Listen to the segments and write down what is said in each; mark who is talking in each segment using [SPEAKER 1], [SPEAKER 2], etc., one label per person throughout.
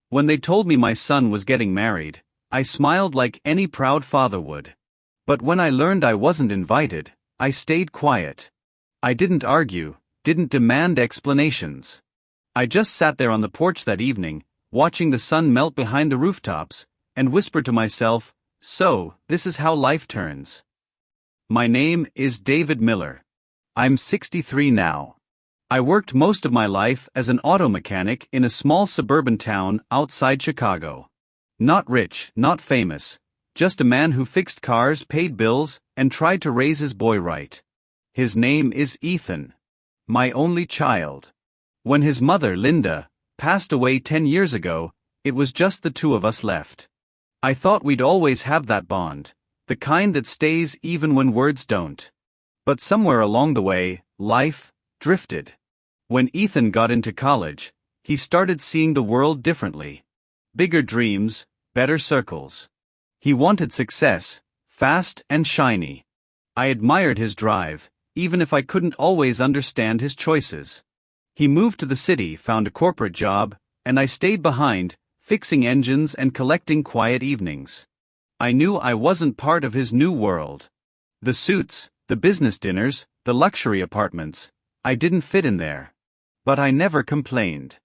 [SPEAKER 1] When they told me my son was getting married, I smiled like any proud father would. But when I learned I wasn't invited, I stayed quiet. I didn't argue, didn't demand explanations. I just sat there on the porch that evening, watching the sun melt behind the rooftops, and whispered to myself, "So, this is how life turns." My name is David Miller. I'm 63 now. I worked most of my life as an auto mechanic in a small suburban town outside Chicago. Not rich, not famous, just a man who fixed cars, paid bills, and tried to raise his boy right. His name is Ethan. My only child. When his mother, Linda, passed away 10 years ago, it was just the two of us left. I thought we'd always have that bond, the kind that stays even when words don't. But somewhere along the way, life drifted. When Ethan got into college, he started seeing the world differently. Bigger dreams, better circles. He wanted success, fast and shiny. I admired his drive, even if I couldn't always understand his choices. He moved to the city, found a corporate job, and I stayed behind, fixing engines and collecting quiet evenings. I knew I wasn't part of his new world. The suits, the business dinners, the luxury apartments, I didn't fit in there. But I never complained.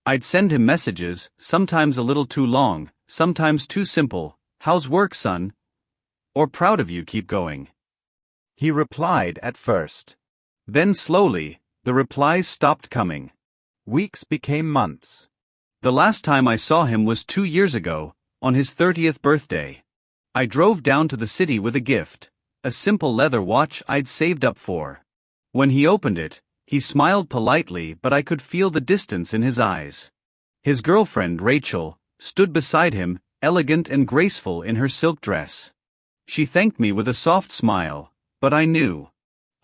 [SPEAKER 1] I'd send him messages, sometimes a little too long, sometimes too simple, "How's work, son?" or "Proud of you, keep going." He replied at first. Then slowly, the replies stopped coming. Weeks became months. The last time I saw him was 2 years ago, on his 30th birthday. I drove down to the city with a gift, a simple leather watch I'd saved up for. When he opened it, he smiled politely, but I could feel the distance in his eyes. His girlfriend, Rachel, stood beside him, elegant and graceful in her silk dress. She thanked me with a soft smile, but I knew.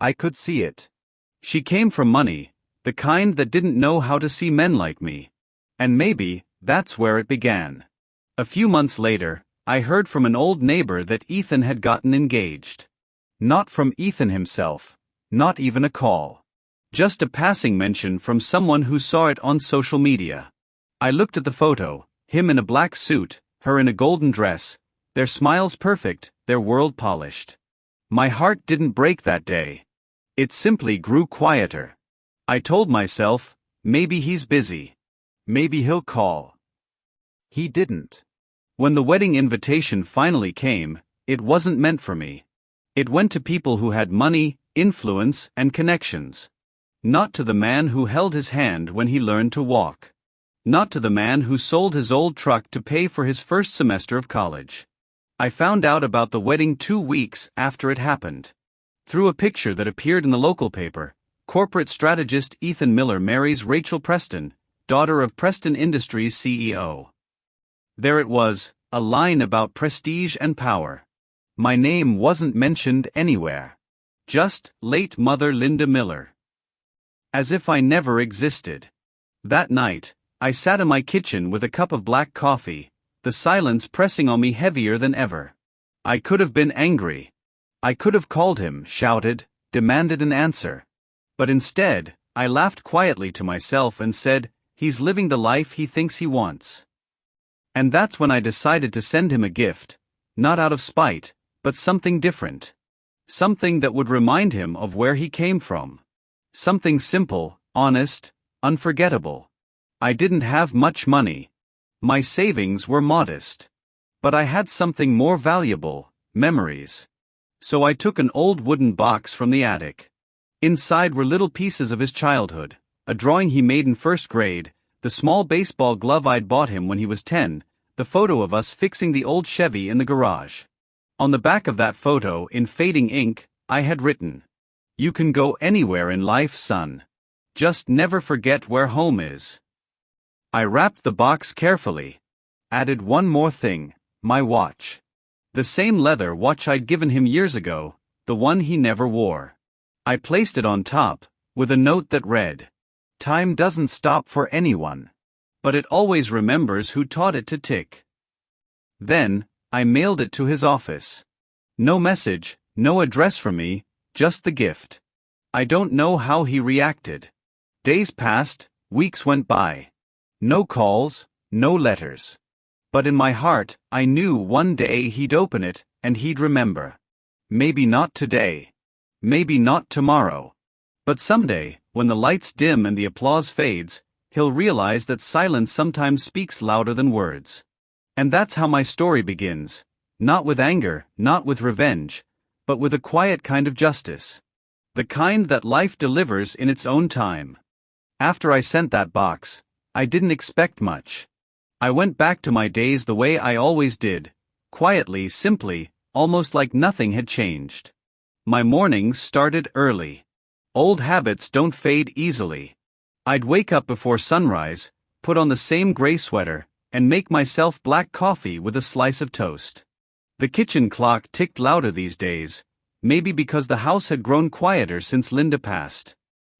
[SPEAKER 1] I could see it. She came from money, the kind that didn't know how to see men like me. And maybe that's where it began. A few months later, I heard from an old neighbor that Ethan had gotten engaged. Not from Ethan himself, not even a call. Just a passing mention from someone who saw it on social media. I looked at the photo, him in a black suit, her in a golden dress, their smiles perfect, their world polished. My heart didn't break that day. It simply grew quieter. I told myself, maybe he's busy. Maybe he'll call. He didn't. When the wedding invitation finally came, it wasn't meant for me. It went to people who had money, influence, and connections. Not to the man who held his hand when he learned to walk. Not to the man who sold his old truck to pay for his first semester of college. I found out about the wedding 2 weeks after it happened. Through a picture that appeared in the local paper, corporate strategist Ethan Miller marries Rachel Preston, daughter of Preston Industries CEO. There it was, a line about prestige and power. My name wasn't mentioned anywhere. Just, late mother Linda Miller. As if I never existed. That night, I sat in my kitchen with a cup of black coffee, the silence pressing on me heavier than ever. I could have been angry. I could have called him, shouted, demanded an answer. But instead, I laughed quietly to myself and said, he's living the life he thinks he wants. And that's when I decided to send him a gift, not out of spite, but something different. Something that would remind him of where he came from. Something simple, honest, unforgettable. I didn't have much money. My savings were modest. But I had something more valuable, memories. So I took an old wooden box from the attic. Inside were little pieces of his childhood, a drawing he made in first grade, the small baseball glove I'd bought him when he was 10, the photo of us fixing the old Chevy in the garage. On the back of that photo, in fading ink, I had written, "You can go anywhere in life, son. Just never forget where home is." I wrapped the box carefully. Added one more thing, my watch. The same leather watch I'd given him years ago, the one he never wore. I placed it on top, with a note that read, "Time doesn't stop for anyone. But it always remembers who taught it to tick." Then, I mailed it to his office. No message, no address from me, just the gift. I don't know how he reacted. Days passed, weeks went by. No calls, No letters. But in my heart, I knew one day he'd open it, and he'd remember. Maybe not today. Maybe not tomorrow. But someday, when the lights dim and the applause fades, he'll realize that silence sometimes speaks louder than words. And that's how my story begins. Not with anger, not with revenge, but with a quiet kind of justice. The kind that life delivers in its own time. After I sent that box, I didn't expect much. I went back to my days the way I always did, quietly, simply, almost like nothing had changed. My mornings started early. Old habits don't fade easily. I'd wake up before sunrise, put on the same gray sweater, and make myself black coffee with a slice of toast. The kitchen clock ticked louder these days, maybe because the house had grown quieter since Linda passed.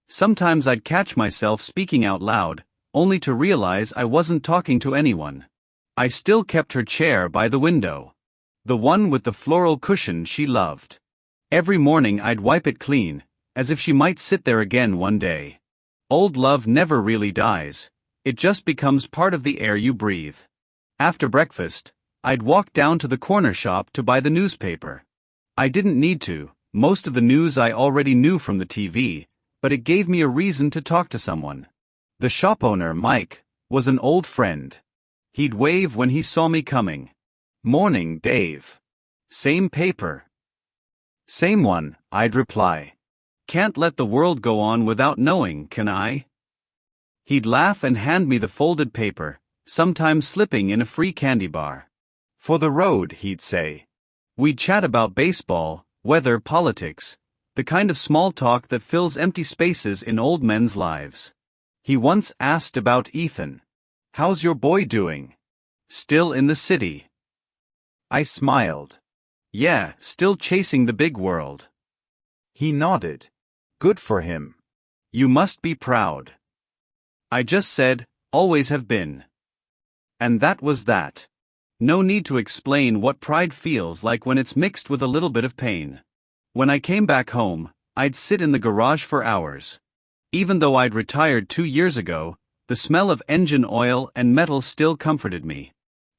[SPEAKER 1] Sometimes I'd catch myself speaking out loud, only to realize I wasn't talking to anyone. I still kept her chair by the window. The one with the floral cushion she loved. Every morning I'd wipe it clean, as if she might sit there again one day. Old love never really dies, it just becomes part of the air you breathe. After breakfast, I'd walk down to the corner shop to buy the newspaper. I didn't need to, most of the news I already knew from the TV, but it gave me a reason to talk to someone. The shop owner, Mike, was an old friend. He'd wave when he saw me coming. "Morning, Dave." "Same paper." "Same one," I'd reply. "Can't let the world go on without knowing, can I?" He'd laugh and hand me the folded paper, sometimes slipping in a free candy bar. "For the road," he'd say. We'd chat about baseball, weather, politics, the kind of small talk that fills empty spaces in old men's lives. He once asked about Ethan. "How's your boy doing? Still in the city?" I smiled. "Yeah, still chasing the big world." He nodded. "Good for him. You must be proud." I just said, "Always have been." And that was that. No need to explain what pride feels like when it's mixed with a little bit of pain. When I came back home, I'd sit in the garage for hours. Even though I'd retired 2 years ago, the smell of engine oil and metal still comforted me.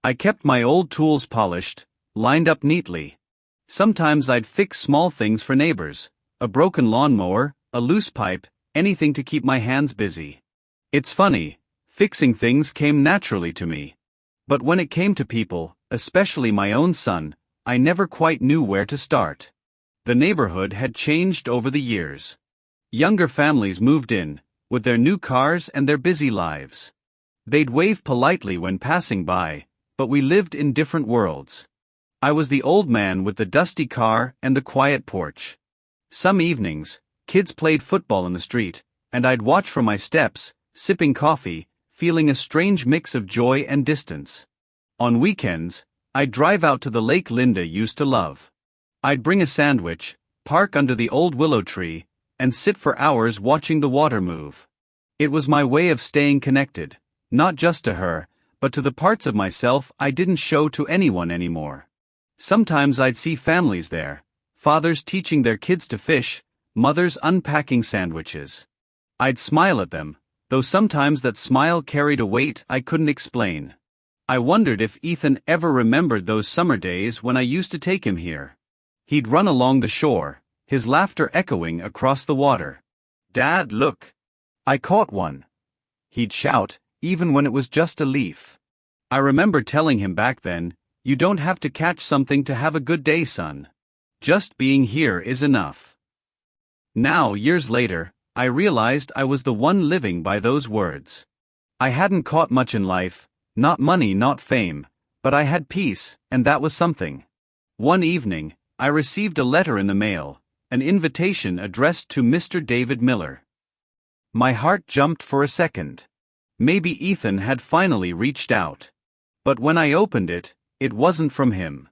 [SPEAKER 1] I kept my old tools polished, lined up neatly. Sometimes I'd fix small things for neighbors, a broken lawnmower, a loose pipe, anything to keep my hands busy. It's funny, fixing things came naturally to me. But when it came to people, especially my own son, I never quite knew where to start. The neighborhood had changed over the years. Younger families moved in, with their new cars and their busy lives. They'd wave politely when passing by, but we lived in different worlds. I was the old man with the dusty car and the quiet porch. Some evenings, kids played football in the street, and I'd watch from my steps, sipping coffee, feeling a strange mix of joy and distance. On weekends, I'd drive out to the lake Linda used to love. I'd bring a sandwich, park under the old willow tree, and sit for hours watching the water move. It was my way of staying connected, not just to her, but to the parts of myself I didn't show to anyone anymore. Sometimes I'd see families there, fathers teaching their kids to fish, mothers unpacking sandwiches. I'd smile at them, though sometimes that smile carried a weight I couldn't explain. I wondered if Ethan ever remembered those summer days when I used to take him here. He'd run along the shore, his laughter echoing across the water. "Dad, look! I caught one!" He'd shout, even when it was just a leaf. I remember telling him back then, "You don't have to catch something to have a good day, son. Just being here is enough." Now, years later, I realized I was the one living by those words. I hadn't caught much in life, not money, not fame, but I had peace, and that was something. One evening, I received a letter in the mail, an invitation addressed to Mr. David Miller. My heart jumped for a second. Maybe Ethan had finally reached out. But when I opened it, it wasn't from him.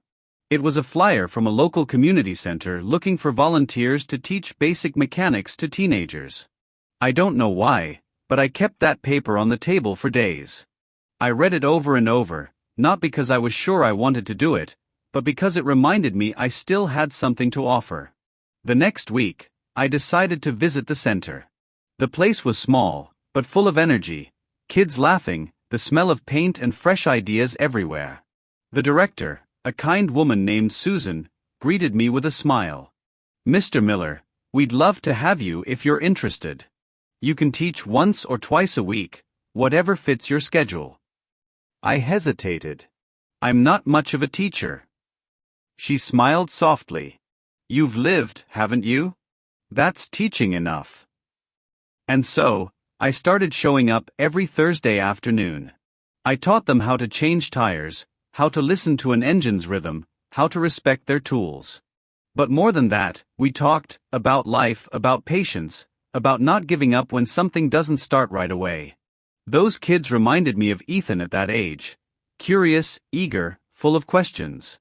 [SPEAKER 1] It was a flyer from a local community center looking for volunteers to teach basic mechanics to teenagers. I don't know why, but I kept that paper on the table for days. I read it over and over, not because I was sure I wanted to do it, but because it reminded me I still had something to offer. The next week, I decided to visit the center. The place was small, but full of energy, kids laughing, the smell of paint and fresh ideas everywhere. The director, a kind woman named Susan, greeted me with a smile. "Mr. Miller, we'd love to have you if you're interested. You can teach once or twice a week, whatever fits your schedule." I hesitated. "I'm not much of a teacher." She smiled softly. "You've lived, haven't you? That's teaching enough." And so, I started showing up every Thursday afternoon. I taught them how to change tires, how to listen to an engine's rhythm, how to respect their tools. But more than that, we talked about life, about patience, about not giving up when something doesn't start right away. Those kids reminded me of Ethan at that age. Curious, eager, full of questions.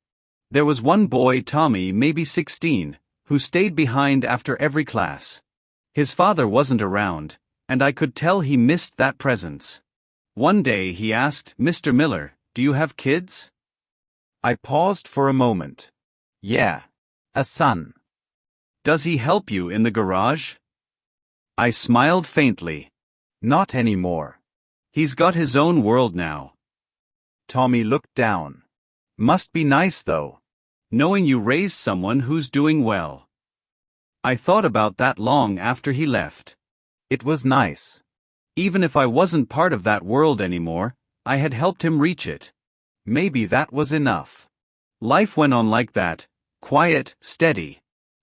[SPEAKER 1] There was one boy, Tommy, maybe 16, who stayed behind after every class. His father wasn't around, and I could tell he missed that presence. One day he asked, "Mr. Miller, do you have kids?" I paused for a moment. "Yeah. A son." "Does he help you in the garage?" I smiled faintly. "Not anymore. He's got his own world now." Tommy looked down. "Must be nice though, knowing you raised someone who's doing well." I thought about that long after he left. It was nice. Even if I wasn't part of that world anymore, I had helped him reach it. Maybe that was enough. Life went on like that, quiet, steady.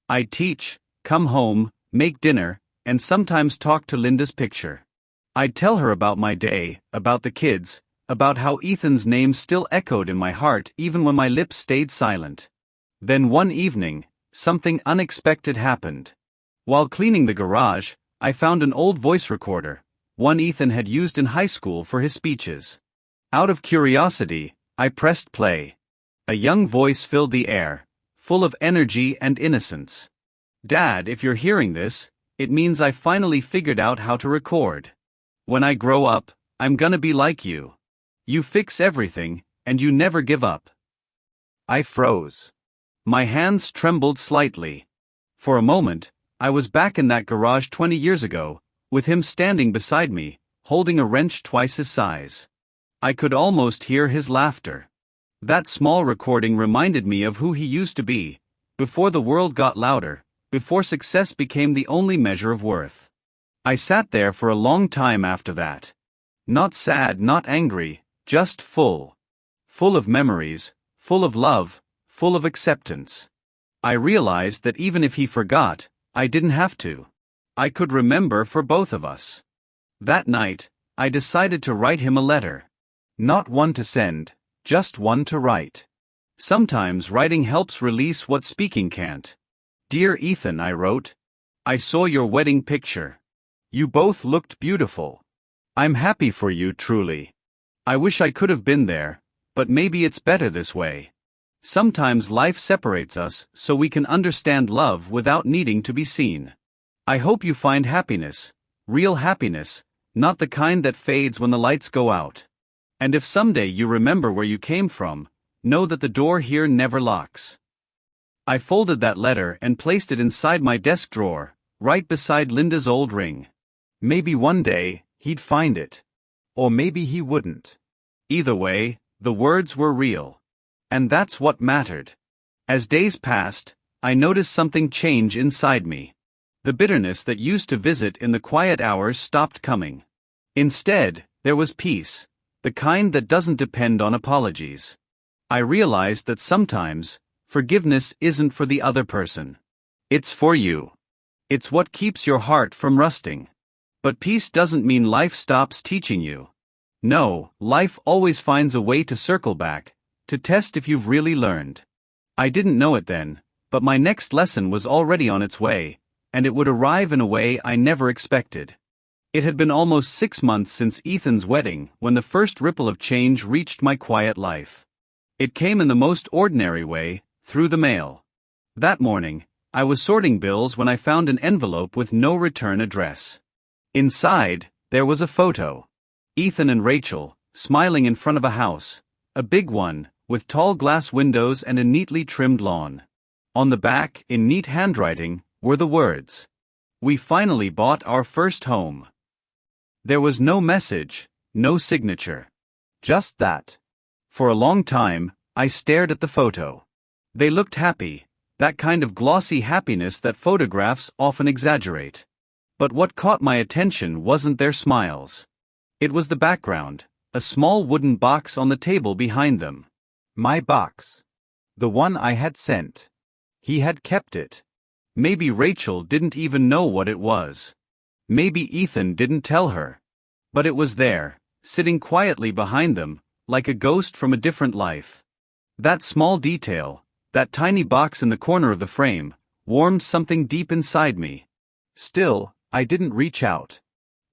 [SPEAKER 1] I'd teach, come home, make dinner, and sometimes talk to Linda's picture. I'd tell her about my day, about the kids, about how Ethan's name still echoed in my heart even when my lips stayed silent. Then one evening, something unexpected happened. While cleaning the garage, I found an old voice recorder, one Ethan had used in high school for his speeches. Out of curiosity, I pressed play. A young voice filled the air, full of energy and innocence. "Dad, if you're hearing this, it means I finally figured out how to record. When I grow up, I'm gonna be like you. You fix everything, and you never give up." I froze. My hands trembled slightly. For a moment, I was back in that garage 20 years ago, with him standing beside me, holding a wrench twice his size. I could almost hear his laughter. That small recording reminded me of who he used to be, before the world got louder, before success became the only measure of worth. I sat there for a long time after that. Not sad, not angry, just full. Full of memories, full of love, full of acceptance. I realized that even if he forgot, I didn't have to. I could remember for both of us. That night, I decided to write him a letter. Not one to send, just one to write. Sometimes writing helps release what speaking can't. "Dear Ethan," I wrote. "I saw your wedding picture. You both looked beautiful. I'm happy for you, truly. I wish I could have been there, but maybe it's better this way. Sometimes life separates us so we can understand love without needing to be seen. I hope you find happiness, real happiness, not the kind that fades when the lights go out. And if someday you remember where you came from, know that the door here never locks." I folded that letter and placed it inside my desk drawer, right beside Linda's old ring. Maybe one day, he'd find it. Or maybe he wouldn't. Either way, the words were real. And that's what mattered. As days passed, I noticed something change inside me. The bitterness that used to visit in the quiet hours stopped coming. Instead, there was peace, the kind that doesn't depend on apologies. I realized that sometimes, forgiveness isn't for the other person. It's for you. It's what keeps your heart from rusting. But peace doesn't mean life stops teaching you. No, life always finds a way to circle back, to test if you've really learned. I didn't know it then, but my next lesson was already on its way, and it would arrive in a way I never expected. It had been almost 6 months since Ethan's wedding when the first ripple of change reached my quiet life. It came in the most ordinary way, through the mail. That morning, I was sorting bills when I found an envelope with no return address. Inside, there was a photo. Ethan and Rachel, smiling in front of a house, a big one, with tall glass windows and a neatly trimmed lawn. On the back, in neat handwriting, were the words, "We finally bought our first home." There was no message, no signature. Just that. For a long time, I stared at the photo. They looked happy, that kind of glossy happiness that photographs often exaggerate. But what caught my attention wasn't their smiles. It was the background, a small wooden box on the table behind them. My box. The one I had sent. He had kept it. Maybe Rachel didn't even know what it was. Maybe Ethan didn't tell her. But it was there, sitting quietly behind them, like a ghost from a different life. That small detail, that tiny box in the corner of the frame, warmed something deep inside me. Still, I didn't reach out.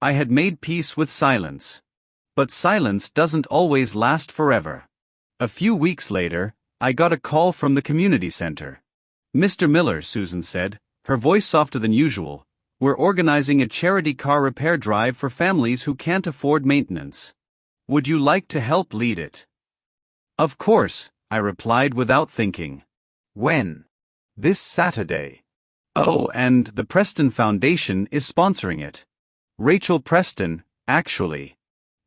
[SPEAKER 1] I had made peace with silence. But silence doesn't always last forever. A few weeks later, I got a call from the community center. "Mr. Miller," Susan said, her voice softer than usual, "we're organizing a charity car repair drive for families who can't afford maintenance. Would you like to help lead it?" "Of course," I replied without thinking. "When?" "This Saturday." "Oh, and the Preston Foundation is sponsoring it. Rachel Preston, actually.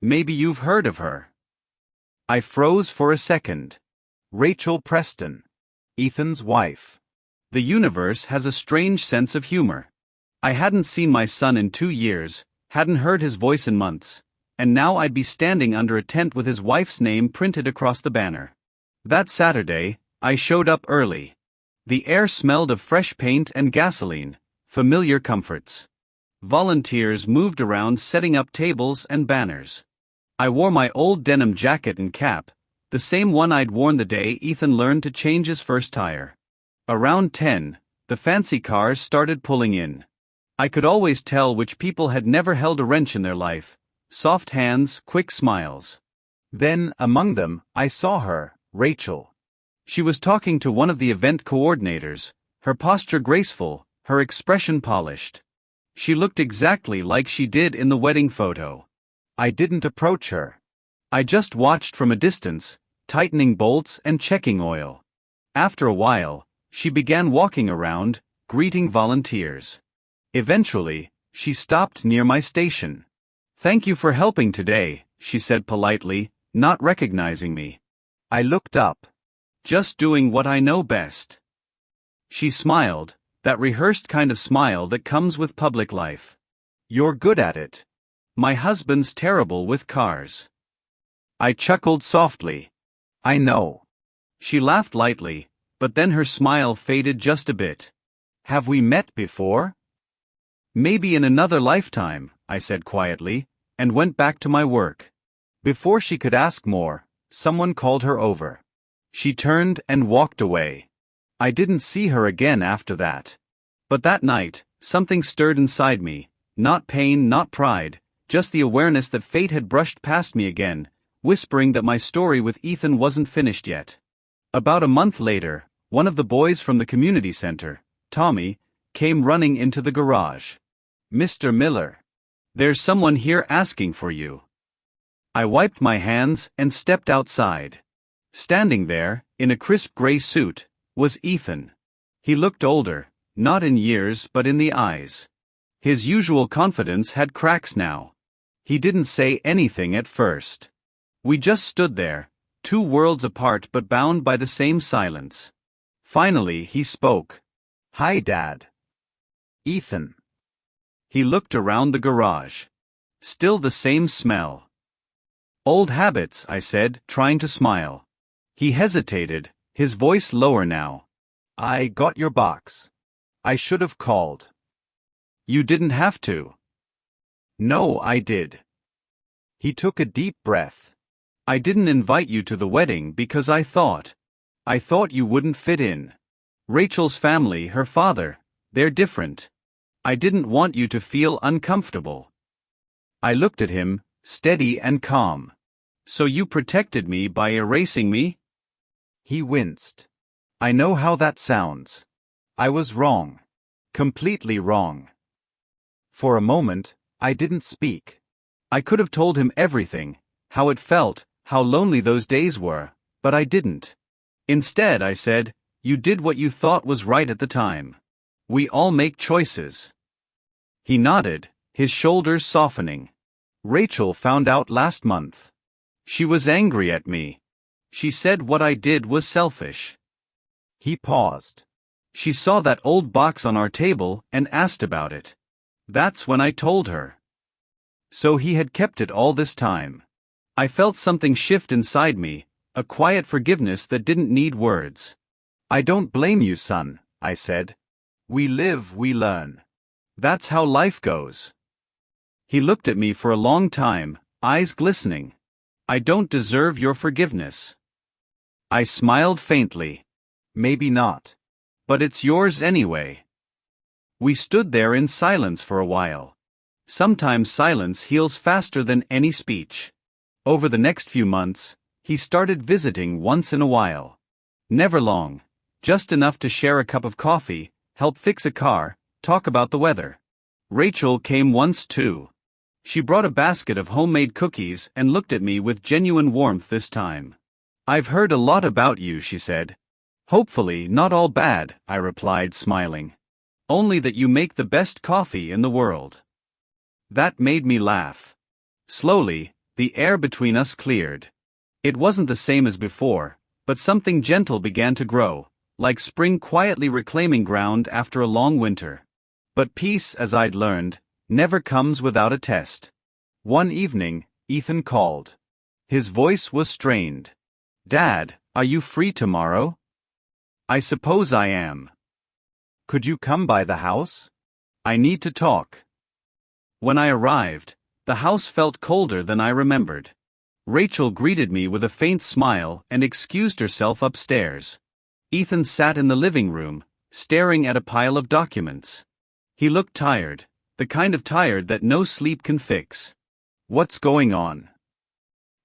[SPEAKER 1] Maybe you've heard of her." I froze for a second. Rachel Preston. Ethan's wife. The universe has a strange sense of humor. I hadn't seen my son in 2 years, hadn't heard his voice in months, and now I'd be standing under a tent with his wife's name printed across the banner. That Saturday, I showed up early. The air smelled of fresh paint and gasoline, familiar comforts. Volunteers moved around setting up tables and banners. I wore my old denim jacket and cap, the same one I'd worn the day Ethan learned to change his first tire. Around 10, the fancy cars started pulling in. I could always tell which people had never held a wrench in their life. Soft hands, quick smiles. Then, among them, I saw her, Rachel. She was talking to one of the event coordinators, her posture graceful, her expression polished. She looked exactly like she did in the wedding photo. I didn't approach her. I just watched from a distance, tightening bolts and checking oil. After a while, she began walking around, greeting volunteers. Eventually, she stopped near my station. "Thank you for helping today," she said politely, not recognizing me. I looked up. "Just doing what I know best." She smiled, that rehearsed kind of smile that comes with public life. "You're good at it. My husband's terrible with cars." I chuckled softly. "I know." She laughed lightly, but then her smile faded just a bit. "Have we met before?" "Maybe in another lifetime," I said quietly, and went back to my work. Before she could ask more, someone called her over. She turned and walked away. I didn't see her again after that. But that night, something stirred inside me, not pain, not pride, just the awareness that fate had brushed past me again, whispering that my story with Ethan wasn't finished yet. About a month later, one of the boys from the community center, Tommy, came running into the garage. "Mr. Miller. There's someone here asking for you." I wiped my hands and stepped outside. Standing there, in a crisp gray suit, was Ethan. He looked older, not in years but in the eyes. His usual confidence had cracks now. He didn't say anything at first. We just stood there, 2 worlds apart but bound by the same silence. Finally he spoke. "Hi, Dad." "Ethan." He looked around the garage. Still the same smell. "Old habits," I said, trying to smile. He hesitated, his voice lower now. "I got your box. I should have called." "You didn't have to." "No, I did." He took a deep breath. "I didn't invite you to the wedding because I thought you wouldn't fit in. Rachel's family, her father, they're different. I didn't want you to feel uncomfortable." I looked at him, steady and calm. "So you protected me by erasing me?" He winced. "I know how that sounds. I was wrong. Completely wrong." For a moment, I didn't speak. I could have told him everything, how it felt, how lonely those days were, but I didn't. Instead, I said, "You did what you thought was right at the time. We all make choices." He nodded, his shoulders softening. "Rachel found out last month." She was angry at me. She said what I did was selfish.
[SPEAKER 2] He paused.
[SPEAKER 1] She saw that old box on our table and asked about it. That's when I told her. So he had kept it all this time. I felt something shift inside me, a quiet forgiveness that didn't need words.
[SPEAKER 2] I don't blame you, son, I said. We live, we learn.
[SPEAKER 1] That's how life goes. He looked at me for a long time, eyes glistening. I don't deserve your forgiveness. I smiled faintly.
[SPEAKER 2] Maybe not.
[SPEAKER 1] But it's yours anyway. We stood there in silence for a while. Sometimes silence heals faster than any speech. Over the next few months, he started visiting once in a while. Never long, just enough to share a cup of coffee, help fix a car, talk about the weather. Rachel came once too. She brought a basket of homemade cookies and looked at me with genuine warmth this time. I've heard a lot about you, she said. Hopefully not all bad, I replied, smiling. Only that you make the best coffee in the world. That made me laugh. Slowly, the air between us cleared. It wasn't the same as before, but something gentle began to grow, like spring quietly reclaiming ground after a long winter. But peace, as I'd learned, never comes without a test. One evening, Ethan called. His voice was strained. Dad, are you free tomorrow? I suppose I am.
[SPEAKER 2] Could you come by the house?
[SPEAKER 1] I need to talk. When I arrived, the house felt colder than I remembered. Rachel greeted me with a faint smile and excused herself upstairs. Ethan sat in the living room, staring at a pile of documents. He looked tired, the kind of tired that no sleep can fix. What's going on?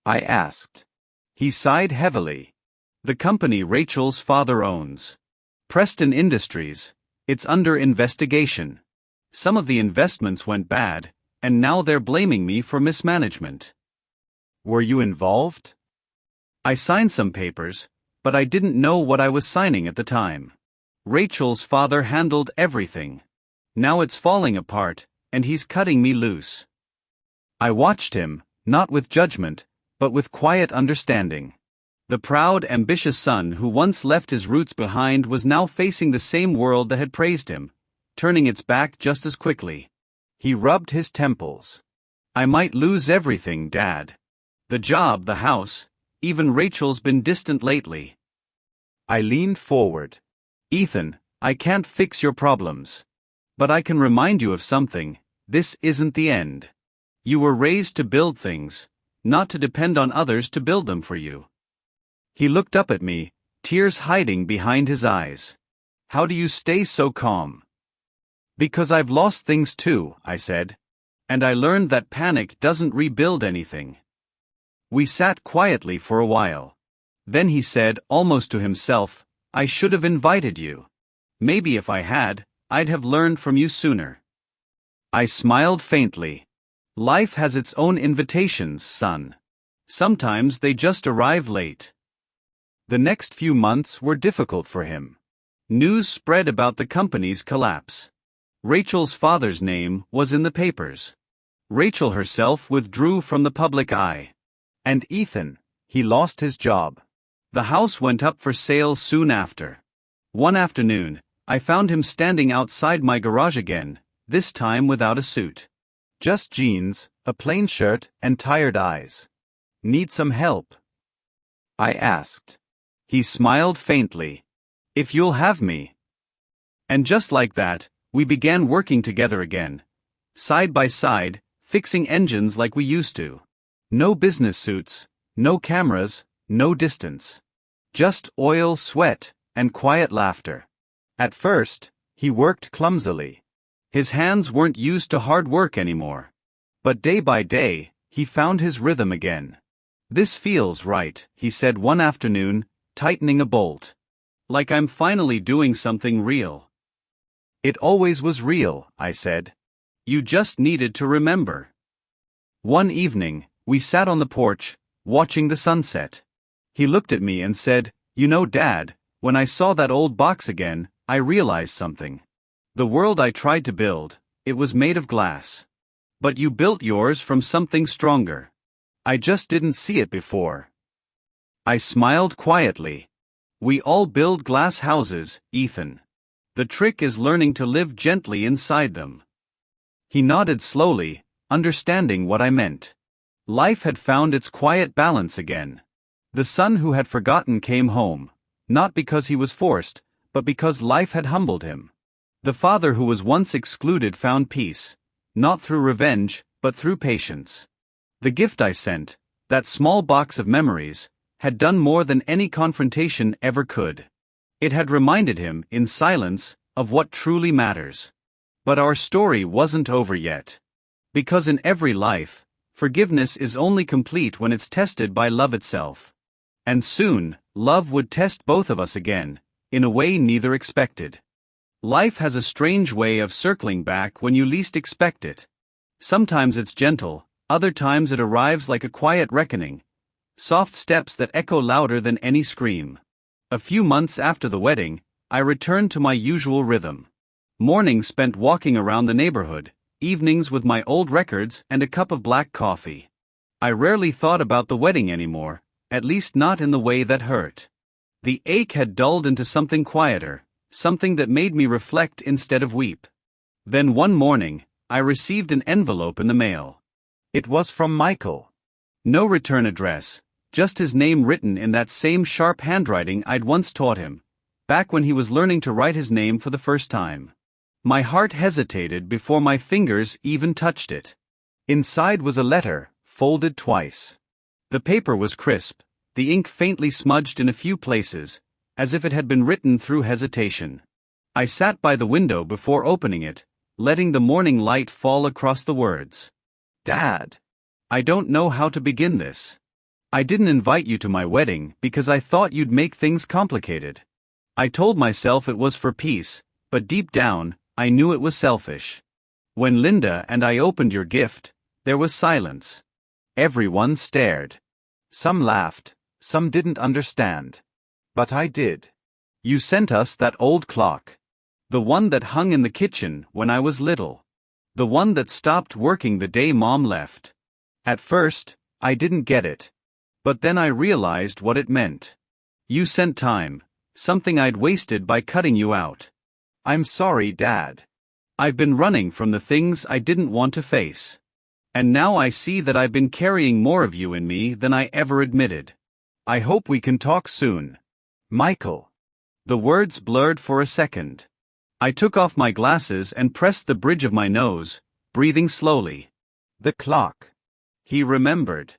[SPEAKER 1] I asked. He sighed heavily. The company Rachel's father owns. Preston Industries. It's under investigation. Some of the investments went bad, and now they're blaming me for mismanagement.
[SPEAKER 2] Were you involved?
[SPEAKER 1] I signed some papers, but I didn't know what I was signing at the time. Rachel's father handled everything. Now it's falling apart, and he's cutting me loose. I watched him, not with judgment, but with quiet understanding. The proud, ambitious son who once left his roots behind was now facing the same world that had praised him, turning its back just as quickly. He rubbed his temples. I might lose everything, Dad. The job, the house, even Rachel's been distant lately. I leaned forward. Ethan, I can't fix your problems. But I can remind you of something, this isn't the end. You were raised to build things, not to depend on others to build them for you. He looked up at me, tears hiding behind his eyes. How do you stay so calm? Because I've lost things too, I said. And I learned that panic doesn't rebuild anything. We sat quietly for a while. Then he said, almost to himself, I should have invited you. Maybe if I had, I'd have learned from you sooner. I smiled faintly. Life has its own invitations, son. Sometimes they just arrive late. The next few months were difficult for him. News spread about the company's collapse. Rachel's father's name was in the papers. Rachel herself withdrew from the public eye. And Ethan, he lost his job. The house went up for sale soon after. One afternoon, I found him standing outside my garage again, this time without a suit. Just jeans, a plain shirt, and tired eyes. Need some help? I asked. He smiled faintly. If you'll have me. And just like that, we began working together again. Side by side, fixing engines like we used to. No business suits, no cameras, no distance. Just oil, sweat, and quiet laughter. At first, he worked clumsily. His hands weren't used to hard work anymore. But day by day, he found his rhythm again. This feels right, he said one afternoon, tightening a bolt. Like I'm finally doing something real. It always was real, I said. You just needed to remember. One evening, we sat on the porch, watching the sunset. He looked at me and said, You know, Dad, when I saw that old box again, I realized something. The world I tried to build, it was made of glass. But you built yours from something stronger. I just didn't see it before. I smiled quietly. We all build glass houses, Ethan. The trick is learning to live gently inside them. He nodded slowly, understanding what I meant. Life had found its quiet balance again. The son who had forgotten came home, not because he was forced, but because life had humbled him. The father who was once excluded found peace, not through revenge, but through patience. The gift I sent, that small box of memories, had done more than any confrontation ever could. It had reminded him, in silence, of what truly matters. But our story wasn't over yet. Because in every life, forgiveness is only complete when it's tested by love itself. And soon, love would test both of us again, in a way neither expected. Life has a strange way of circling back when you least expect it. Sometimes it's gentle, other times it arrives like a quiet reckoning. Soft steps that echo louder than any scream. A few months after the wedding, I returned to my usual rhythm. Mornings spent walking around the neighborhood, evenings with my old records and a cup of black coffee. I rarely thought about the wedding anymore, at least not in the way that hurt. The ache had dulled into something quieter, something that made me reflect instead of weep. Then one morning, I received an envelope in the mail. It was from Michael. No return address, just his name written in that same sharp handwriting I'd once taught him, back when he was learning to write his name for the first time. My heart hesitated before my fingers even touched it. Inside was a letter, folded twice. The paper was crisp, the ink faintly smudged in a few places, as if it had been written through hesitation. I sat by the window before opening it, letting the morning light fall across the words. Dad, I don't know how to begin this. I didn't invite you to my wedding because I thought you'd make things complicated. I told myself it was for peace, but deep down, I knew it was selfish. When Linda and I opened your gift, there was silence. Everyone stared. Some laughed, some didn't understand. But I did. You sent us that old clock. The one that hung in the kitchen when I was little. The one that stopped working the day Mom left. At first, I didn't get it. But then I realized what it meant. You sent time, something I'd wasted by cutting you out. I'm sorry, Dad. I've been running from the things I didn't want to face. And now I see that I've been carrying more of you in me than I ever admitted. I hope we can talk soon. Michael. The words blurred for a second. I took off my glasses and pressed the bridge of my nose, breathing slowly. The clock. He remembered.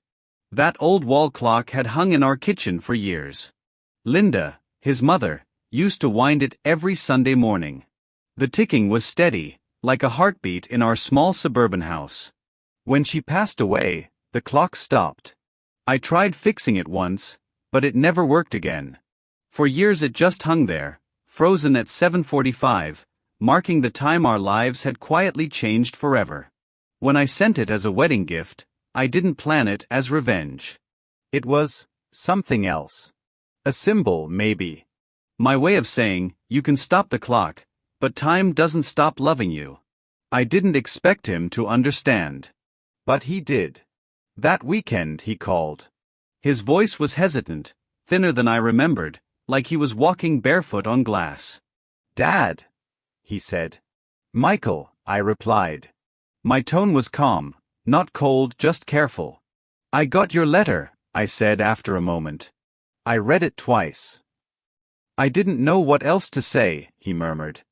[SPEAKER 1] That old wall clock had hung in our kitchen for years. Linda, his mother, used to wind it every Sunday morning. The ticking was steady, like a heartbeat in our small suburban house. When she passed away, the clock stopped. I tried fixing it once, but it never worked again. For years it just hung there, frozen at 7:45, marking the time our lives had quietly changed forever. When I sent it as a wedding gift, I didn't plan it as revenge. It was something else. A symbol, maybe. My way of saying, you can stop the clock, but time doesn't stop loving you. I didn't expect him to understand. But he did. That weekend he called. His voice was hesitant, thinner than I remembered, like he was walking barefoot on glass. Dad, he said. Michael, I replied. My tone was calm, not cold, just careful. I got your letter, I said after a moment. I read it twice. I didn't know what else to say, he murmured.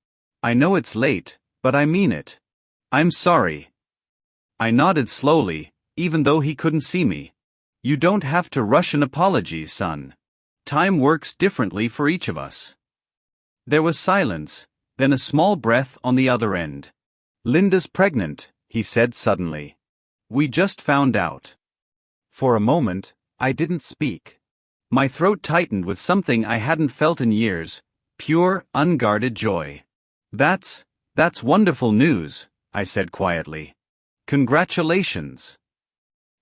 [SPEAKER 1] I know it's late, but I mean it. I'm sorry. I nodded slowly, even though he couldn't see me. You don't have to rush an apology, son. Time works differently for each of us. There was silence, then a small breath on the other end. Linda's pregnant, he said suddenly. We just found out. For a moment, I didn't speak. My throat tightened with something I hadn't felt in years, pure, unguarded joy. That's wonderful news, I said quietly. Congratulations.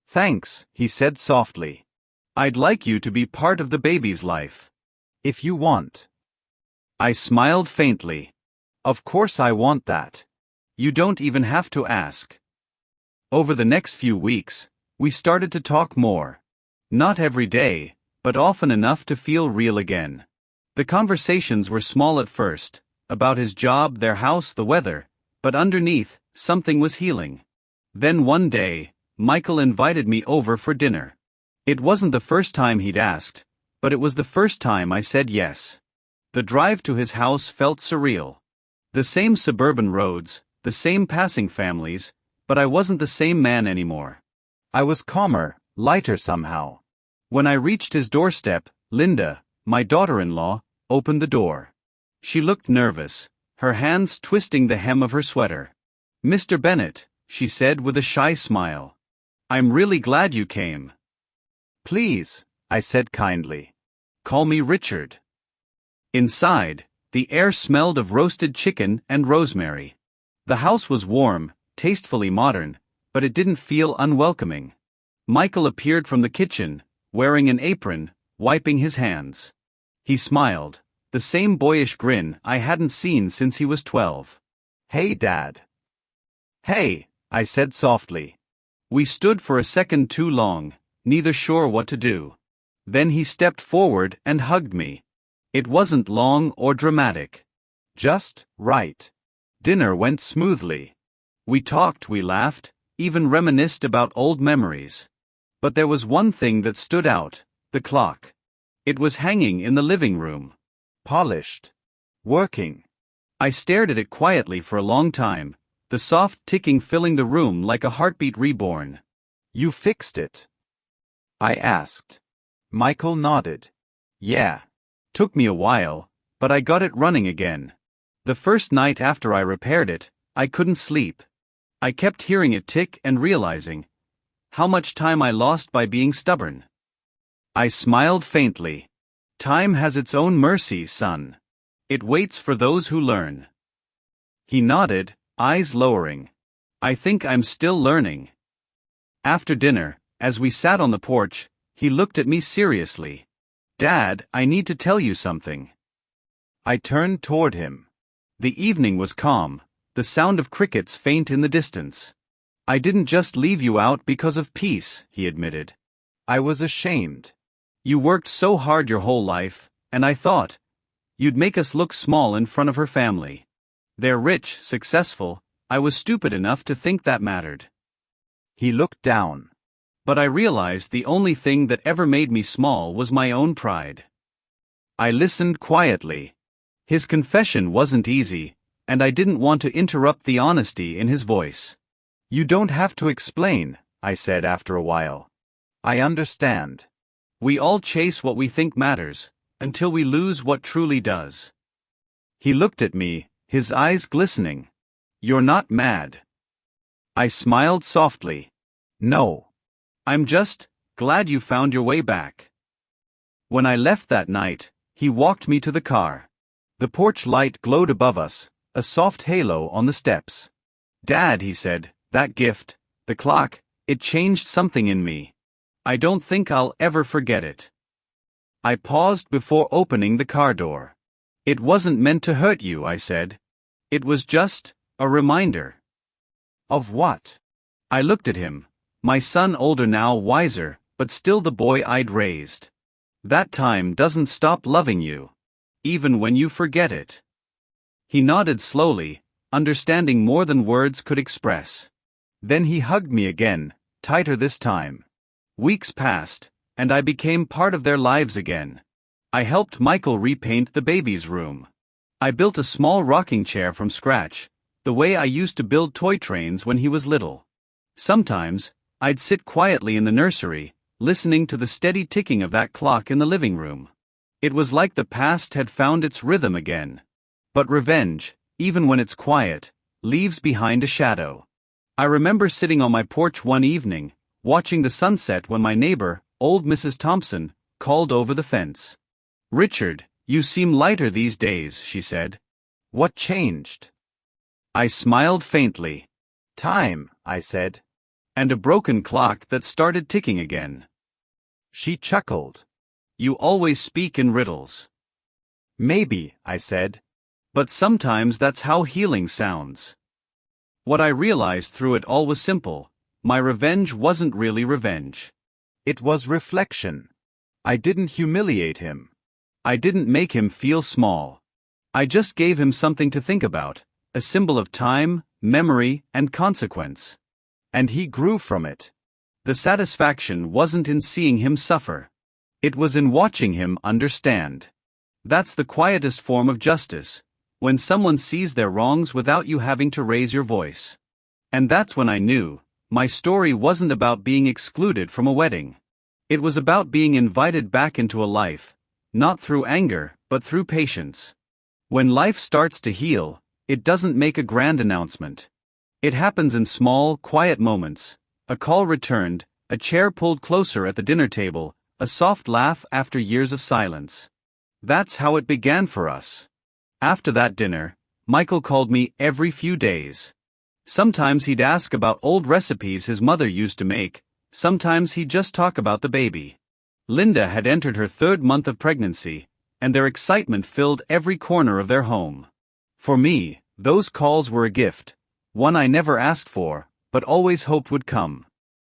[SPEAKER 1] Thanks, he said softly. I'd like you to be part of the baby's life. If you want. I smiled faintly. Of course I want that. You don't even have to ask. Over the next few weeks, We started to talk more. Not every day, but often enough to feel real again. The conversations were small at first, about his job, their house, the weather, but underneath, something was healing. Then one day, Michael invited me over for dinner. It wasn't the first time he'd asked, but it was the first time I said yes. The drive to his house felt surreal. The same suburban roads, the same passing families, but I wasn't the same man anymore.
[SPEAKER 2] I was calmer, lighter somehow.
[SPEAKER 1] When I reached his doorstep, Linda, my daughter-in-law, opened the door. She looked nervous, her hands twisting the hem of her sweater. "Mr. Bennett," she said with a shy smile. "I'm really glad you came."
[SPEAKER 2] "Please," I said kindly.
[SPEAKER 1] "Call me Richard." Inside, the air smelled of roasted chicken and rosemary. The house was warm, tastefully modern, but it didn't feel unwelcoming. Michael appeared from the kitchen, wearing an apron, wiping his hands. He smiled, the same boyish grin I hadn't seen since he was 12.
[SPEAKER 2] "Hey, Dad." "Hey," I said softly.
[SPEAKER 1] We stood for a second too long, neither sure what to do. Then he stepped forward and hugged me. It wasn't long or dramatic.
[SPEAKER 2] Just right.
[SPEAKER 1] Dinner went smoothly. We talked, we laughed, even reminisced about old memories. But there was one thing that stood out, the clock. It was hanging in the living room.
[SPEAKER 2] Polished. Working.
[SPEAKER 1] I stared at it quietly for a long time, the soft ticking filling the room like a heartbeat reborn.
[SPEAKER 2] "You fixed it?" I asked. Michael nodded. "Yeah.
[SPEAKER 1] Took me a while, but I got it running again. The first night after I repaired it, I couldn't sleep. I kept hearing it tick and realizing how much time I lost by being stubborn." I smiled faintly. "Time has its own mercy, son. It waits for those who learn." He nodded, eyes lowering. "I think I'm still learning." After dinner, as we sat on the porch, he looked at me seriously. "Dad, I need to tell you something." I turned toward him. The evening was calm, the sound of crickets faint in the distance. "I didn't just leave you out because of peace," he admitted.
[SPEAKER 2] I was ashamed.
[SPEAKER 1] "You worked so hard your whole life, and I thought you'd make us look small in front of her family. They're rich, successful. I was stupid enough to think that mattered."
[SPEAKER 2] He looked down.
[SPEAKER 1] But I realized the only thing that ever made me small was my own pride. I listened quietly. His confession wasn't easy, and I didn't want to interrupt the honesty in his voice.
[SPEAKER 2] "You don't have to explain," I said after a while. "I understand."
[SPEAKER 1] We all chase what we think matters, until we lose what truly does. He looked at me, his eyes glistening. "You're not mad." I smiled softly.
[SPEAKER 2] "No.
[SPEAKER 1] I'm just glad you found your way back." When I left that night, he walked me to the car. The porch light glowed above us, a soft halo on the steps. "Dad," he said, "that gift, the clock, it changed something in me. I don't think I'll ever forget it." I paused before opening the car door. "It wasn't meant to hurt you," I said. "It was just a reminder."
[SPEAKER 2] "Of what?"
[SPEAKER 1] I looked at him. My son, older now, wiser, but still the boy I'd raised. "That time doesn't stop loving you, even when you forget it." He nodded slowly, understanding more than words could express. Then he hugged me again, tighter this time. Weeks passed, and I became part of their lives again. I helped Michael repaint the baby's room. I built a small rocking chair from scratch, the way I used to build toy trains when he was little. Sometimes, I'd sit quietly in the nursery, listening to the steady ticking of that clock in the living room. It was like the past had found its rhythm again. But revenge, even when it's quiet, leaves behind a shadow. I remember sitting on my porch one evening, watching the sunset when my neighbor, old Mrs. Thompson, called over the fence. "Richard, you seem lighter these days," she said.
[SPEAKER 2] "What changed?"
[SPEAKER 1] I smiled faintly.
[SPEAKER 2] "Time," I said.
[SPEAKER 1] "And a broken clock that started ticking again."
[SPEAKER 2] She chuckled.
[SPEAKER 1] "You always speak in riddles."
[SPEAKER 2] "Maybe," I said.
[SPEAKER 1] "But sometimes that's how healing sounds." What I realized through it all was simple. My revenge wasn't really revenge.
[SPEAKER 2] It was reflection. I didn't humiliate him.
[SPEAKER 1] I didn't make him feel small. I just gave him something to think about, a symbol of time, memory, and consequence.
[SPEAKER 2] And he grew from it.
[SPEAKER 1] The satisfaction wasn't in seeing him suffer. It was in watching him understand. That's the quietest form of justice, when someone sees their wrongs without you having to raise your voice. And that's when I knew, my story wasn't about being excluded from a wedding. It was about being invited back into a life, not through anger, but through patience. When life starts to heal, it doesn't make a grand announcement. It happens in small, quiet moments. A call returned, a chair pulled closer at the dinner table, a soft laugh after years of silence. That's how it began for us. After that dinner, Michael called me every few days. Sometimes he'd ask about old recipes his mother used to make, sometimes he'd just talk about the baby. Linda had entered her 3rd month of pregnancy, and their excitement filled every corner of their home. For me, those calls were a gift, one I never asked for, but always hoped would come.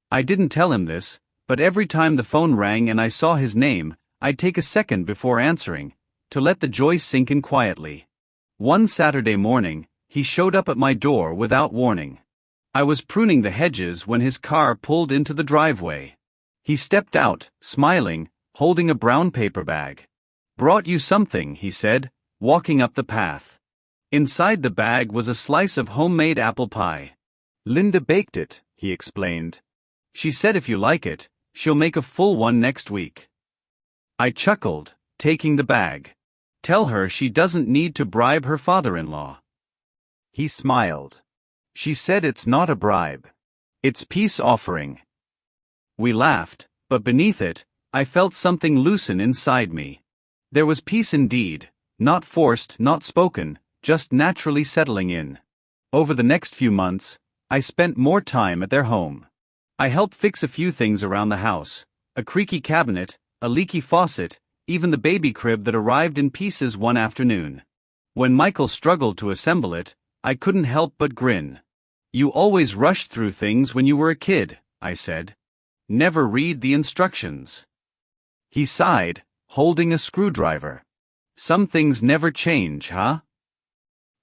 [SPEAKER 1] I didn't tell him this, but every time the phone rang and I saw his name, I'd take a second before answering, to let the joy sink in quietly. One Saturday morning, he showed up at my door without warning. I was pruning the hedges when his car pulled into the driveway. He stepped out, smiling, holding a brown paper bag. "Brought you something," he said, walking up the path. Inside the bag was a slice of homemade apple pie.
[SPEAKER 2] "Linda baked it," he explained.
[SPEAKER 1] "She said if you like it, she'll make a full one next week." I chuckled, taking the bag. "Tell her she doesn't need to bribe her father-in-law."
[SPEAKER 2] He smiled. "She said it's not a bribe. It's peace offering." We laughed, but beneath it, I felt something loosen inside me. There was peace indeed, not forced, not spoken, just naturally settling in. Over the next few months, I spent more time at their home. I helped fix a few things around the house, a creaky cabinet, a leaky faucet, even the baby crib that arrived in pieces one afternoon. When Michael struggled to assemble it, I couldn't help but grin. "You always rushed through things when you were a kid," I said. "Never read the instructions." He sighed, holding a screwdriver. "Some things never change, huh?"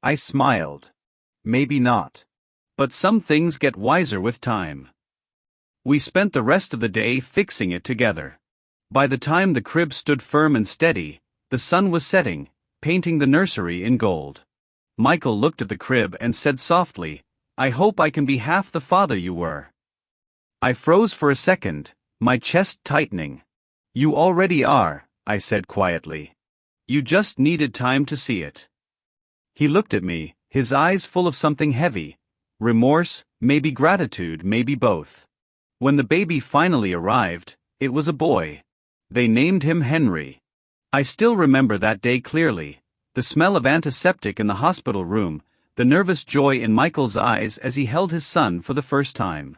[SPEAKER 2] I smiled. "Maybe not.
[SPEAKER 1] But some things get wiser with time." We spent the rest of the day fixing it together. By the time the crib stood firm and steady, the sun was setting, painting the nursery in gold. Michael looked at the crib and said softly, "I hope I can be half the father you were." I froze for a second, my chest tightening. "You already are," I said quietly. "You just needed time to see it." He looked at me, his eyes full of something heavy. Remorse, maybe gratitude, maybe both. When the baby finally arrived, it was a boy. They named him Henry. I still remember that day clearly, the smell of antiseptic in the hospital room, the nervous joy in Michael's eyes as he held his son for the first time.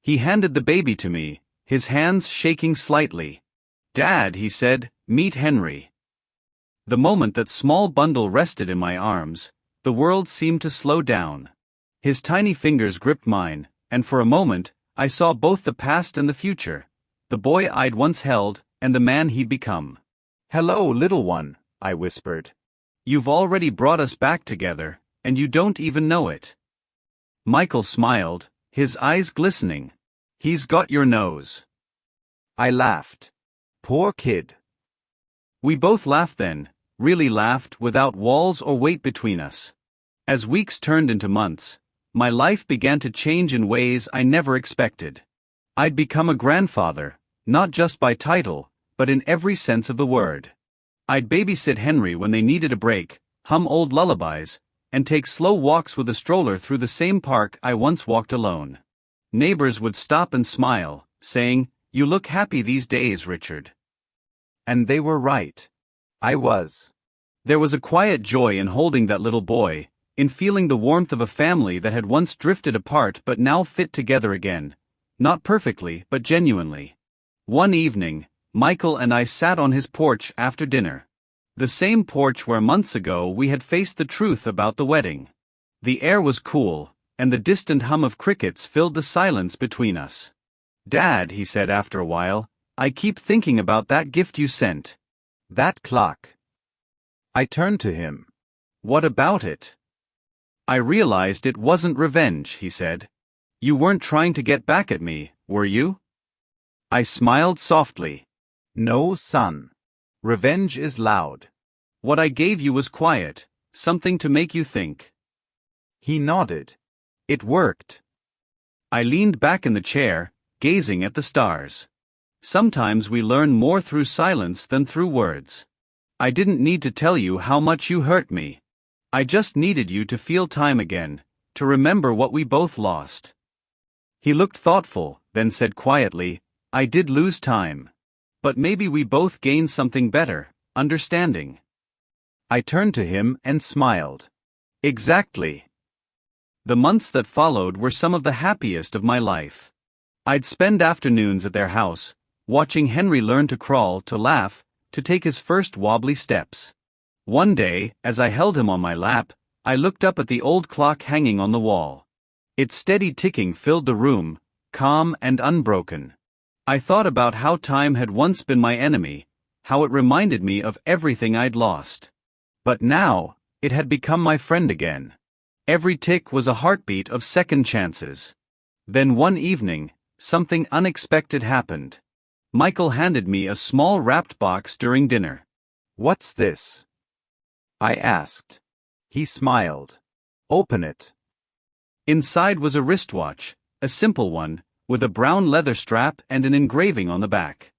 [SPEAKER 1] He handed the baby to me, his hands shaking slightly. "Dad," he said, "meet Henry." The moment that small bundle rested in my arms, the world seemed to slow down. His tiny fingers gripped mine, and for a moment, I saw both the past and the future, the boy I'd once held, and the man he'd become.
[SPEAKER 2] "Hello, little one," I whispered.
[SPEAKER 1] "You've already brought us back together, and you don't even know it." Michael smiled, his eyes glistening. "He's got your nose."
[SPEAKER 2] I laughed. "Poor kid."
[SPEAKER 1] We both laughed then, really laughed without walls or weight between us. As weeks turned into months, my life began to change in ways I never expected. I'd become a grandfather, not just by title, but in every sense of the word. I'd babysit Henry when they needed a break, hum old lullabies, and take slow walks with a stroller through the same park I once walked alone. Neighbors would stop and smile, saying, "You look happy these days, Richard."
[SPEAKER 2] And they were right. I was.
[SPEAKER 1] There was a quiet joy in holding that little boy, in feeling the warmth of a family that had once drifted apart but now fit together again, not perfectly but genuinely. One evening, Michael and I sat on his porch after dinner. The same porch where months ago we had faced the truth about the wedding. The air was cool, and the distant hum of crickets filled the silence between us. "Dad," he said after a while, "I keep thinking about that gift you sent. That clock." I turned to him. "What about it?" "I realized it wasn't revenge," he said. "You weren't trying to get back at me, were you?" I smiled softly. "No, son. Revenge is loud. What I gave you was quiet, something to make you think." He nodded. "It worked." I leaned back in the chair, gazing at the stars. Sometimes we learn more through silence than through words. I didn't need to tell you how much you hurt me. I just needed you to feel time again, to remember what we both lost. He looked thoughtful, then said quietly, "I did lose time. But maybe we both gained something better, understanding." I turned to him and smiled. "Exactly." The months that followed were some of the happiest of my life. I'd spend afternoons at their house, watching Henry learn to crawl, to laugh, to take his first wobbly steps. One day, as I held him on my lap, I looked up at the old clock hanging on the wall. Its steady ticking filled the room, calm and unbroken. I thought about how time had once been my enemy, how it reminded me of everything I'd lost. But now, it had become my friend again. Every tick was a heartbeat of second chances. Then one evening, something unexpected happened. Michael handed me a small wrapped box during dinner. "What's this?" I asked. He smiled. "Open it." Inside was a wristwatch, a simple one, with a brown leather strap and an engraving on the back.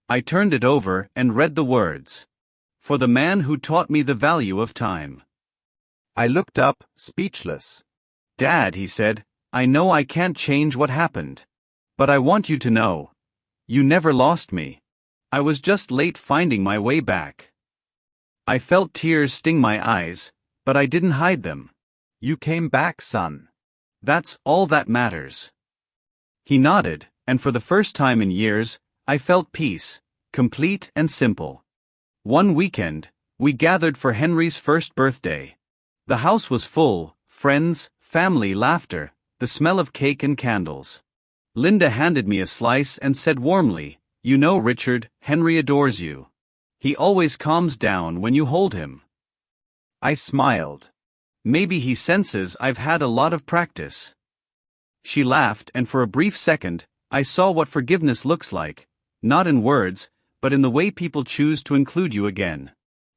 [SPEAKER 1] I turned it over and read the words, "For the man who taught me the value of time." I looked up, speechless. "Dad," he said, "I know I can't change what happened. But I want you to know. You never lost me. I was just late finding my way back." I felt tears sting my eyes, but I didn't hide them. "You came back, son. That's all that matters." He nodded, and for the first time in years, I felt peace, complete and simple. One weekend, we gathered for Henry's first birthday. The house was full, friends, family, laughter, the smell of cake and candles. Linda handed me a slice and said warmly, "You know, Richard, Henry adores you. He always calms down when you hold him." I smiled. "Maybe he senses I've had a lot of practice." She laughed, and for a brief second, I saw what forgiveness looks like, not in words, but in the way people choose to include you again.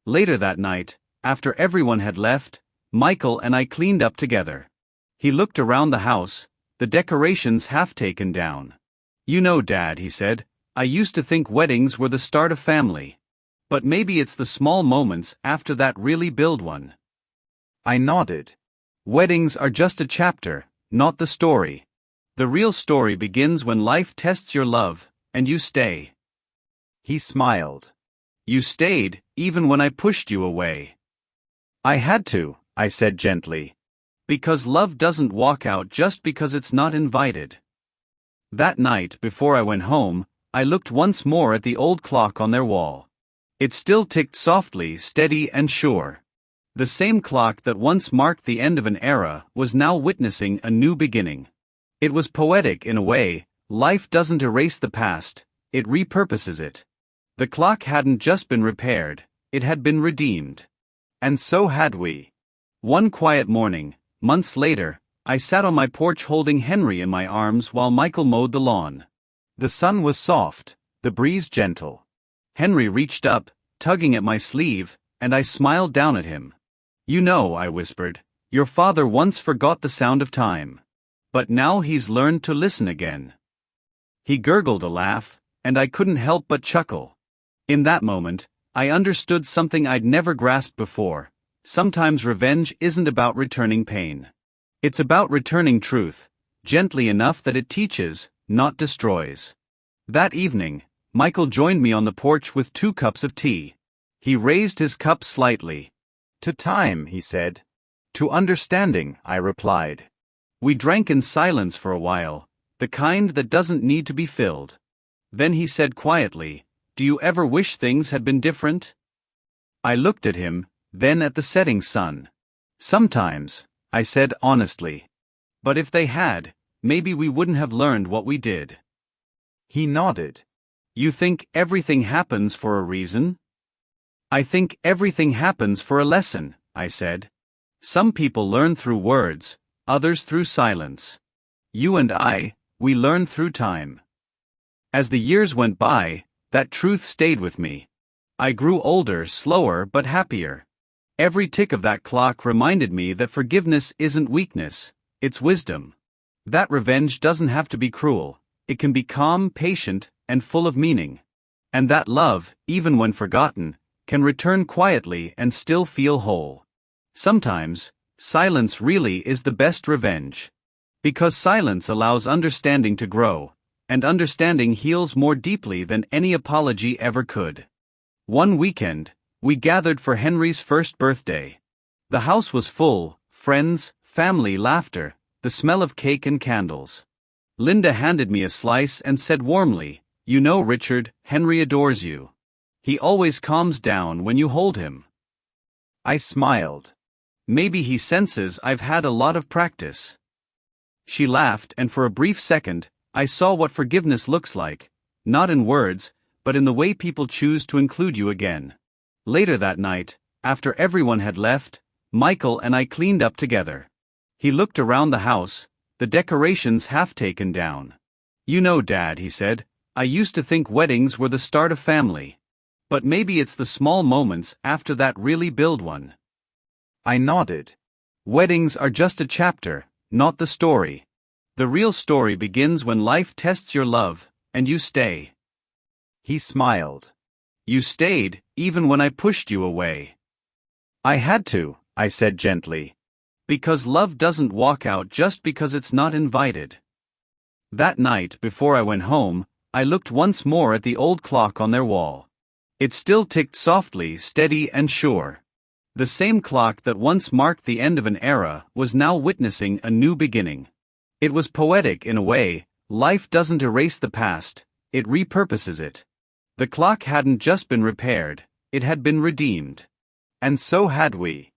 [SPEAKER 1] Later that night, after everyone had left, Michael and I cleaned up together. He looked around the house, the decorations half taken down. "You know, Dad," he said, "I used to think weddings were the start of family. But maybe it's the small moments after that really build one." I nodded. "Weddings are just a chapter, not the story. The real story begins when life tests your love, and you stay." He smiled. "You stayed, even when I pushed you away." "I had to," I said gently. "Because love doesn't walk out just because it's not invited." That night, before I went home, I looked once more at the old clock on their wall. It still ticked softly, steady and sure. The same clock that once marked the end of an era was now witnessing a new beginning. It was poetic in a way. Life doesn't erase the past, it repurposes it. The clock hadn't just been repaired, it had been redeemed. And so had we. One quiet morning, months later, I sat on my porch holding Henry in my arms while Michael mowed the lawn. The sun was soft, the breeze gentle. Henry reached up, tugging at my sleeve, and I smiled down at him. "You know," I whispered, "your father once forgot the sound of time. But now he's learned to listen again." He gurgled a laugh, and I couldn't help but chuckle. In that moment, I understood something I'd never grasped before. Sometimes revenge isn't about returning pain. It's about returning truth, gently enough that it teaches, not destroys. That evening, Michael joined me on the porch with 2 cups of tea. He raised his cup slightly. "To time," he said. "To understanding," I replied. We drank in silence for a while, the kind that doesn't need to be filled. Then he said quietly, "Do you ever wish things had been different?" I looked at him, then at the setting sun. "Sometimes," I said honestly. But if they had, maybe we wouldn't have learned what we did.
[SPEAKER 2] He nodded.
[SPEAKER 1] You think everything happens for a reason? I think everything happens for a lesson, I said. Some people learn through words, others through silence. You and I, we learn through time. As the years went by, that truth stayed with me. I grew older, slower, but happier. Every tick of that clock reminded me that forgiveness isn't weakness, it's wisdom. That revenge doesn't have to be cruel, it can be calm, patient, and full of meaning. And that love, even when forgotten, can return quietly and still feel whole. Sometimes, silence really is the best revenge. Because silence allows understanding to grow, and understanding heals more deeply than any apology ever could. One weekend, we gathered for Henry's first birthday. The house was full, friends, family, laughter, the smell of cake and candles. Linda handed me a slice and said warmly, "You know, Richard, Henry adores you. He always calms down when you hold him."
[SPEAKER 2] I smiled.
[SPEAKER 1] Maybe he senses I've had a lot of practice. She laughed, and for a brief second, I saw what forgiveness looks like, not in words, but in the way people choose to include you again. Later that night, after everyone had left, Michael and I cleaned up together. He looked around the house, the decorations half taken down. "You know, Dad," he said, "I used to think weddings were the start of family. But maybe it's the small moments after that really build one."
[SPEAKER 2] I nodded.
[SPEAKER 1] Weddings are just a chapter, not the story. The real story begins when life tests your love, and you stay.
[SPEAKER 2] He smiled.
[SPEAKER 1] You stayed, even when I pushed you away.
[SPEAKER 2] I had to, I said gently.
[SPEAKER 1] Because love doesn't walk out just because it's not invited. That night, before I went home, I looked once more at the old clock on their wall. It still ticked softly, steady and sure. The same clock that once marked the end of an era was now witnessing a new beginning. It was poetic in a way. Life doesn't erase the past, it repurposes it. The clock hadn't just been repaired, it had been redeemed. And so had we.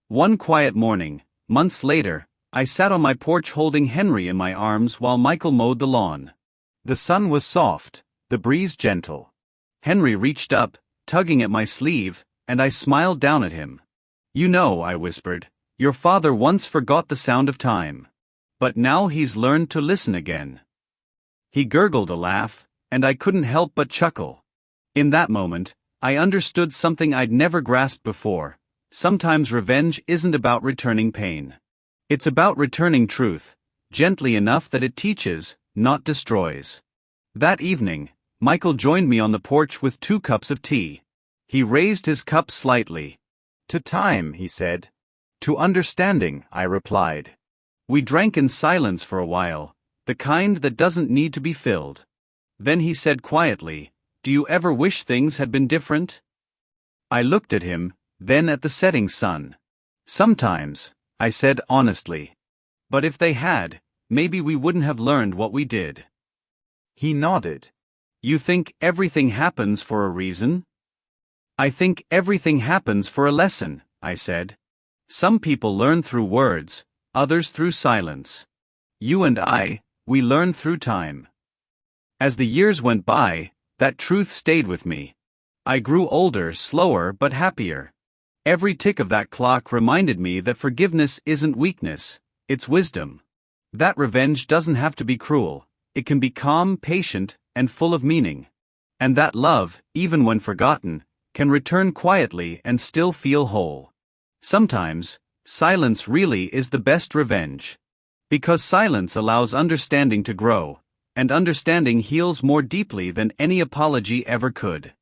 [SPEAKER 1] One quiet morning, months later, I sat on my porch holding Henry in my arms while Michael mowed the lawn.
[SPEAKER 2] The sun was soft, the breeze gentle.
[SPEAKER 1] Henry reached up, tugging at my sleeve, and I smiled down at him. "You know," I whispered, "your father once forgot the sound of time. But now he's learned to listen again." He gurgled a laugh, and I couldn't help but chuckle. In that moment, I understood something I'd never grasped before. Sometimes revenge isn't about returning pain. It's about returning truth, gently enough that it teaches, not destroys. That evening, Michael joined me on the porch with 2 cups of tea. He raised his cup slightly.
[SPEAKER 2] "To time," he said. "To understanding," I replied.
[SPEAKER 1] We drank in silence for a while, the kind that doesn't need to be filled. Then he said quietly, "Do you ever wish things had been different?" I looked at him, then at the setting sun. "Sometimes," I said honestly. "But if they had, maybe we wouldn't have learned what we did."
[SPEAKER 2] He nodded.
[SPEAKER 1] You think everything happens for a reason? I think everything happens for a lesson, I said. Some people learn through words, others through silence. You and I, we learn through time. As the years went by, that truth stayed with me. I grew older, slower, but happier. Every tick of that clock reminded me that forgiveness isn't weakness, it's wisdom. That revenge doesn't have to be cruel, it can be calm, patient, and full of meaning. And that love, even when forgotten, can return quietly and still feel whole. Sometimes, silence really is the best revenge. Because silence allows understanding to grow, and understanding heals more deeply than any apology ever could.